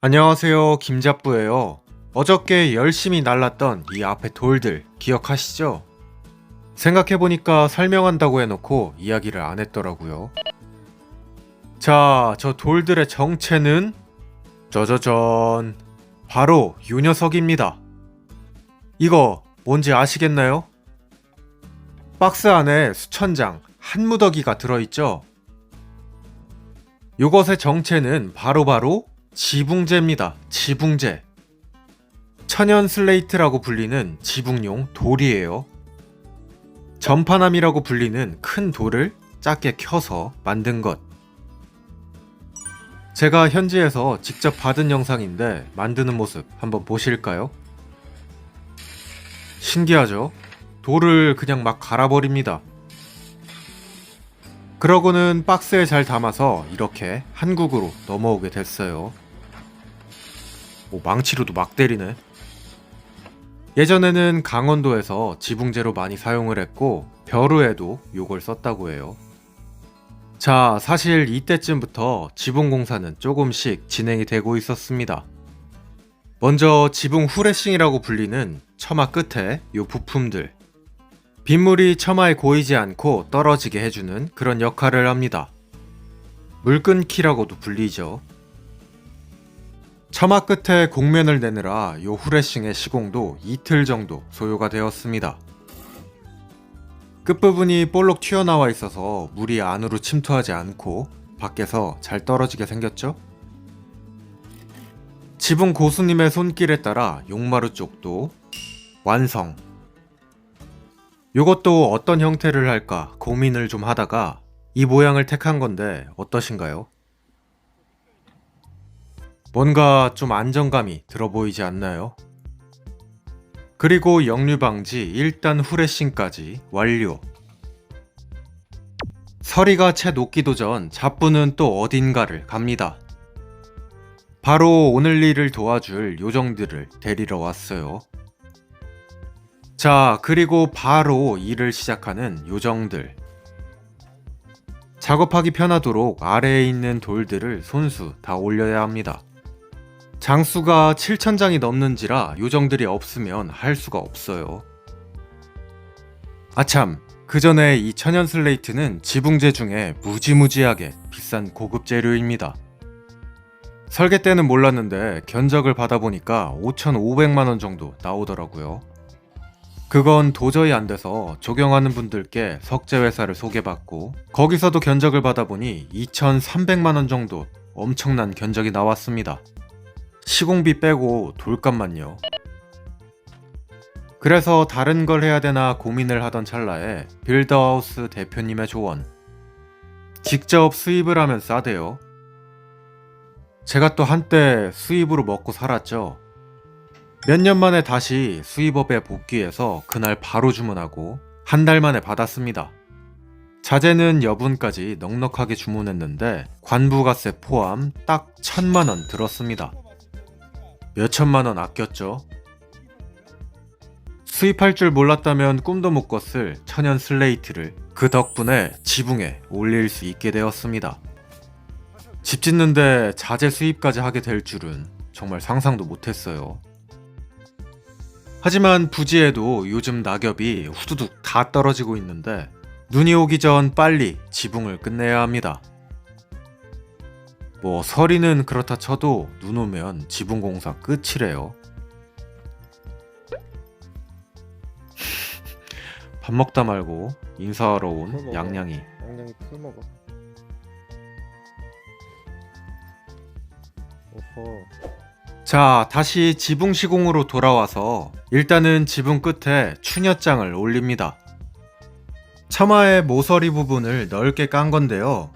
안녕하세요, 김잡부예요. 어저께 열심히 날랐던 이 앞에 돌들 기억하시죠? 생각해보니까 설명한다고 해놓고 이야기를 안 했더라고요. 자, 저 돌들의 정체는 짜자잔, 바로 요 녀석입니다. 이거 뭔지 아시겠나요? 박스 안에 수천 장, 한 무더기가 들어있죠? 요것의 정체는 바로 지붕재입니다. 지붕재. 천연 슬레이트라고 불리는 지붕용 돌이에요. 전파남이라고 불리는 큰 돌을 작게 켜서 만든 것. 제가 현지에서 직접 받은 영상인데 만드는 모습 한번 보실까요? 신기하죠? 돌을 그냥 막 갈아버립니다. 그러고는 박스에 잘 담아서 이렇게 한국으로 넘어오게 됐어요. 오, 망치로도 막 때리네. 예전에는 강원도에서 지붕재로 많이 사용을 했고 벼루에도 요걸 썼다고 해요. 자, 사실 이때쯤부터 지붕 공사는 조금씩 진행이 되고 있었습니다. 먼저 지붕 후레싱이라고 불리는 처마 끝에 요 부품들, 빗물이 처마에 고이지 않고 떨어지게 해주는 그런 역할을 합니다. 물끊기라고도 불리죠. 처마 끝에 곡면을 내느라 요 후레싱의 시공도 이틀 정도 소요가 되었습니다. 끝부분이 볼록 튀어나와 있어서 물이 안으로 침투하지 않고 밖에서 잘 떨어지게 생겼죠? 지붕 고수님의 손길에 따라 용마루 쪽도 완성. 요것도 어떤 형태를 할까 고민을 좀 하다가 이 모양을 택한 건데 어떠신가요? 뭔가 좀 안정감이 들어 보이지 않나요? 그리고 역류 방지 1단 후레싱까지 완료. 서리가 채 녹기도 전 잡부는 또 어딘가를 갑니다. 바로 오늘 일을 도와줄 요정들을 데리러 왔어요. 자, 그리고 바로 일을 시작하는 요정들. 작업하기 편하도록 아래에 있는 돌들을 손수 다 올려야 합니다. 장수가 7,000장이 넘는지라 요정들이 없으면 할 수가 없어요. 아참, 그 전에 이 천연 슬레이트는 지붕재 중에 무지무지하게 비싼 고급 재료입니다. 설계 때는 몰랐는데 견적을 받아보니까 5,500만원 정도 나오더라고요. 그건 도저히 안 돼서 조경하는 분들께 석재회사를 소개받고 거기서도 견적을 받아보니 2,300만원 정도 엄청난 견적이 나왔습니다. 시공비 빼고 돌값만요. 그래서 다른 걸 해야 되나 고민을 하던 찰나에 빌더하우스 대표님의 조언. 직접 수입을 하면 싸대요. 제가 또 한때 수입으로 먹고 살았죠. 몇 년 만에 다시 수입업에 복귀해서 그날 바로 주문하고 한 달 만에 받았습니다. 자재는 여분까지 넉넉하게 주문했는데 관부가세 포함 딱 1,000만원 들었습니다. 몇천만원 아꼈죠. 수입할 줄 몰랐다면 꿈도 못 꿨을 천연 슬레이트를 그 덕분에 지붕에 올릴 수 있게 되었습니다. 집 짓는데 자재 수입까지 하게 될 줄은 정말 상상도 못했어요. 하지만 부지에도 요즘 낙엽이 후두둑 다 떨어지고 있는데 눈이 오기 전 빨리 지붕을 끝내야 합니다. 뭐 서리는 그렇다 쳐도 눈 오면 지붕 공사 끝이래요. 밥 먹다 말고 인사하러 온 양양이. 양양이 풀 먹어. 오호. 자, 다시 지붕 시공으로 돌아와서 일단은 지붕 끝에 추녀장을 올립니다. 처마의 모서리 부분을 넓게 깐 건데요.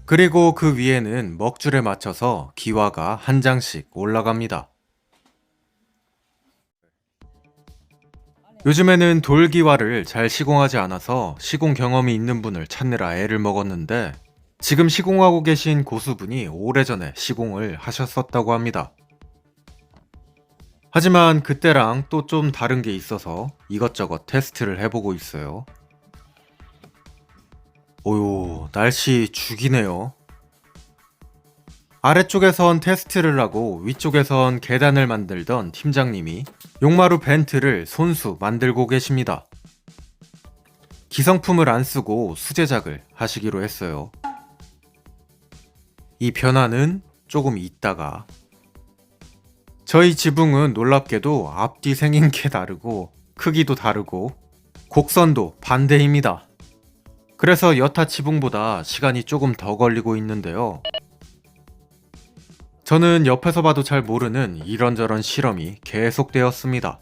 그리고 그 위에는 먹줄에 맞춰서 기와가 한 장씩 올라갑니다. 요즘에는 돌기와를 잘 시공하지 않아서 시공 경험이 있는 분을 찾느라 애를 먹었는데 지금 시공하고 계신 고수분이 오래전에 시공을 하셨었다고 합니다. 하지만 그때랑 또 좀 다른 게 있어서 이것저것 테스트를 해보고 있어요. 오유, 날씨 죽이네요. 아래쪽에선 테스트를 하고 위쪽에선 계단을 만들던 팀장님이 용마루 벤트를 손수 만들고 계십니다. 기성품을 안 쓰고 수제작을 하시기로 했어요. 이 변화는 조금 있다가 저희 지붕은 놀랍게도 앞뒤 생긴 게 다르고 크기도 다르고 곡선도 반대입니다. 그래서 여타 지붕보다 시간이 조금 더 걸리고 있는데요. 저는 옆에서 봐도 잘 모르는 이런저런 실험이 계속되었습니다.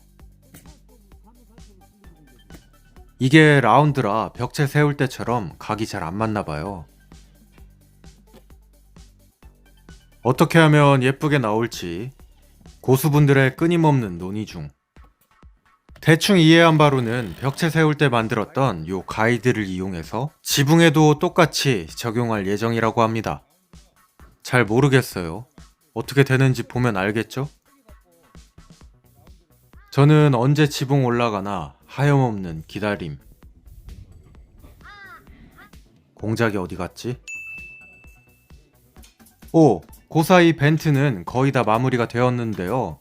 이게 라운드라 벽체 세울 때처럼 각이 잘 안 맞나 봐요. 어떻게 하면 예쁘게 나올지 고수분들의 끊임없는 논의 중. 대충 이해한 바로는 벽체 세울 때 만들었던 요 가이드를 이용해서 지붕에도 똑같이 적용할 예정이라고 합니다. 잘 모르겠어요. 어떻게 되는지 보면 알겠죠? 저는 언제 지붕 올라가나 하염없는 기다림. 공작이 어디 갔지? 오, 그 사이 벤트는 거의 다 마무리가 되었는데요.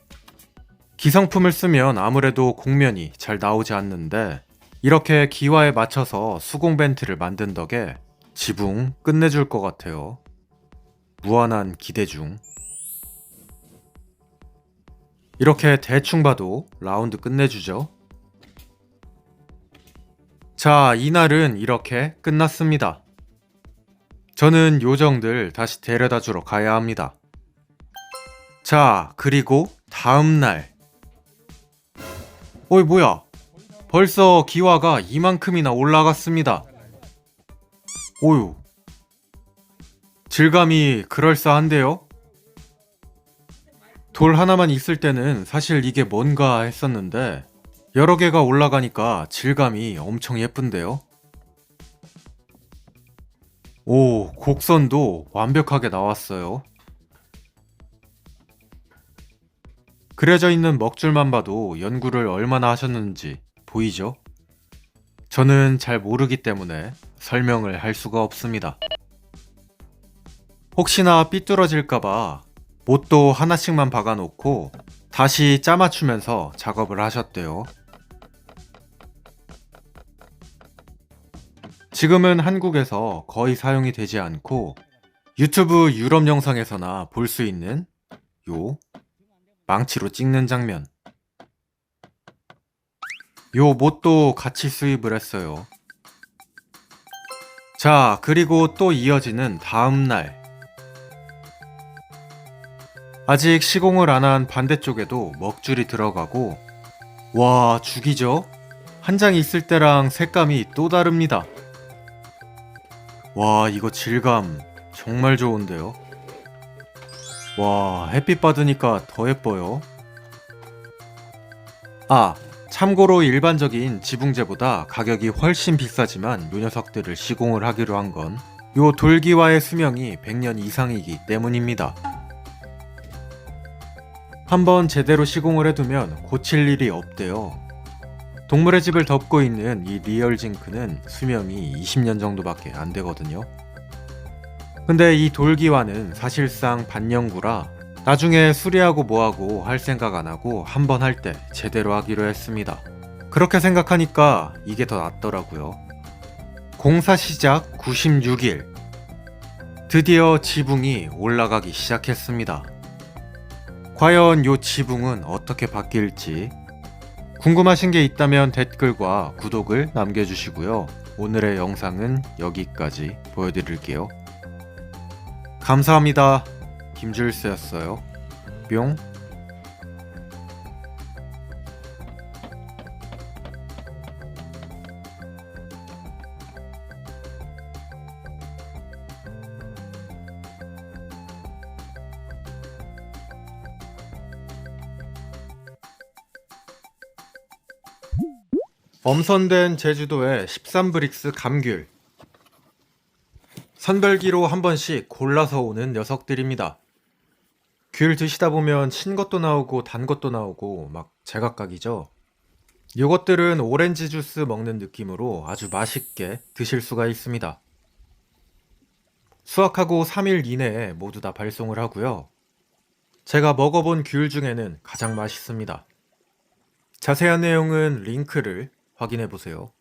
기성품을 쓰면 아무래도 곡면이 잘 나오지 않는데 이렇게 기와에 맞춰서 수공 벤트를 만든 덕에 지붕 끝내줄 것 같아요. 무한한 기대 중. 이렇게 대충 봐도 라운드 끝내주죠. 자, 이날은 이렇게 끝났습니다. 저는 요정들 다시 데려다 주러 가야 합니다. 자, 그리고 다음날. 어이 뭐야, 벌써 기와가 이만큼이나 올라갔습니다. 오유, 질감이 그럴싸한데요? 돌 하나만 있을 때는 사실 이게 뭔가 했었는데 여러 개가 올라가니까 질감이 엄청 예쁜데요? 오, 곡선도 완벽하게 나왔어요. 그려져 있는 먹줄만 봐도 연구를 얼마나 하셨는지 보이죠? 저는 잘 모르기 때문에 설명을 할 수가 없습니다. 혹시나 삐뚤어질까봐 못도 하나씩만 박아놓고 다시 짜맞추면서 작업을 하셨대요. 지금은 한국에서 거의 사용이 되지 않고 유튜브 유럽 영상에서나 볼 수 있는 요 망치로 찍는 장면. 요 못도 같이 수입을 했어요. 자, 그리고 또 이어지는 다음날. 아직 시공을 안 한 반대쪽에도 먹줄이 들어가고, 와, 죽이죠? 한 장 있을 때랑 색감이 또 다릅니다. 와, 이거 질감 정말 좋은데요? 와, 햇빛 받으니까 더 예뻐요. 아, 참고로 일반적인 지붕재보다 가격이 훨씬 비싸지만 요 녀석들을 시공을 하기로 한 건 요 돌기와의 수명이 100년 이상이기 때문입니다. 한번 제대로 시공을 해두면 고칠 일이 없대요. 동물의 집을 덮고 있는 이 리얼징크는 수명이 20년 정도밖에 안 되거든요. 근데 이 돌기와는 사실상 반영구라 나중에 수리하고 뭐하고 할 생각 안 하고 한 번 할 때 제대로 하기로 했습니다. 그렇게 생각하니까 이게 더 낫더라고요. 공사 시작 96일. 드디어 지붕이 올라가기 시작했습니다. 과연 요 지붕은 어떻게 바뀔지 궁금하신 게 있다면 댓글과 구독을 남겨주시고요. 오늘의 영상은 여기까지 보여드릴게요. 감사합니다. 김줄스였어요. 뿅. 엄선된 제주도의 13브릭스 감귤. 선별기로 한 번씩 골라서 오는 녀석들입니다. 귤 드시다 보면 신 것도 나오고 단 것도 나오고 막 제각각이죠. 요것들은 오렌지 주스 먹는 느낌으로 아주 맛있게 드실 수가 있습니다. 수확하고 3일 이내에 모두 다 발송을 하고요. 제가 먹어본 귤 중에는 가장 맛있습니다. 자세한 내용은 링크를 확인해 보세요.